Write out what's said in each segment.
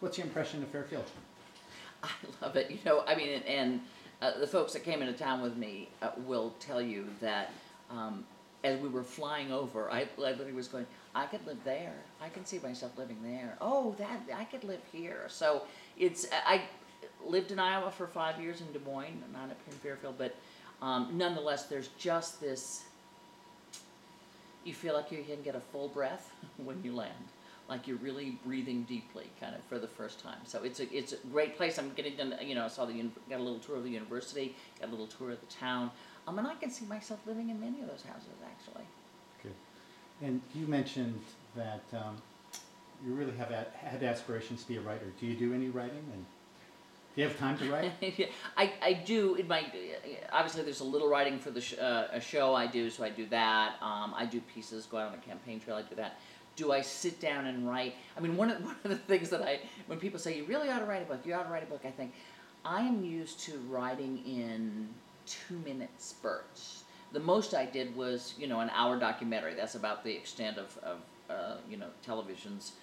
What's your impression of Fairfield? I love it. And the folks that came into town with me will tell you that as we were flying over, I literally was going, I could live there. I can see myself living there. Oh, I could live here. So I lived in Iowa for 5 years in Des Moines, not up here in Fairfield, but nonetheless, there's just this, you feel like you can get a full breath when you land. Like you're really breathing deeply, kind of, for the first time. So it's a great place. I'm getting done. I got a little tour of the university, got a little tour of the town, and I can see myself living in many of those houses, actually. Good. And you mentioned that you really have had aspirations to be a writer. Do you do any writing? And do you have time to write? I do. Obviously, there's a little writing for a show I do, so I do that. I do pieces, go out on a campaign trail. I do that. Do I sit down and write? One of the things that when people say, you really ought to write a book, I think, I am used to writing in 2-minute spurts. The most I did was, an hour documentary. That's about the extent of television's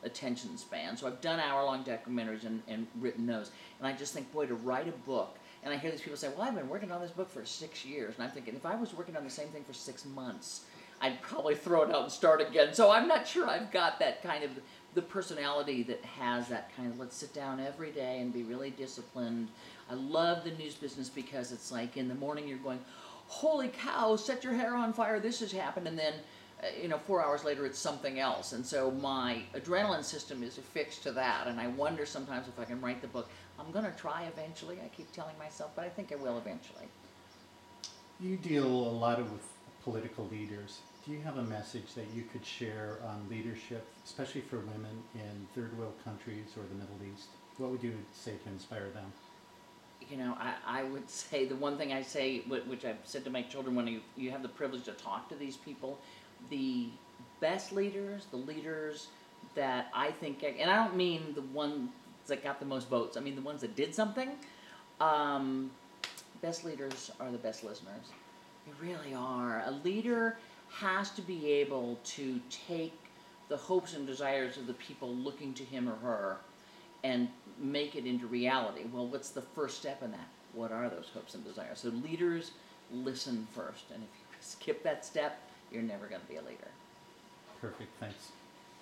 attention span. So I've done hour-long documentaries and written those. And I just think, boy, to write a book, and I hear these people say, well, I've been working on this book for 6 years. And I'm thinking, if I was working on the same thing for 6 months, I'd probably throw it out and start again. So I'm not sure I've got that kind of, the personality that has that kind of, let's sit down every day and be really disciplined. I love the news business because it's like in the morning you're going, holy cow, set your hair on fire, this has happened. And then, 4 hours later it's something else. And so my adrenaline system is affixed to that. And I wonder sometimes if I can write the book. I'm going to try eventually. I keep telling myself, but I think I will eventually. You deal a lot with political leaders. Do you have a message that you could share on leadership, especially for women in third world countries or the Middle East? What would you say to inspire them? I would say the one thing I say, which I've said to my children when you have the privilege to talk to these people, the best leaders, the leaders that I think, and I don't mean the ones that got the most votes, I mean the ones that did something, best leaders are the best listeners. They really are. A leader has to be able to take the hopes and desires of the people looking to him or her and make it into reality. Well, what's the first step in that? What are those hopes and desires? So leaders listen first, and if you skip that step, you're never going to be a leader. Perfect, thanks.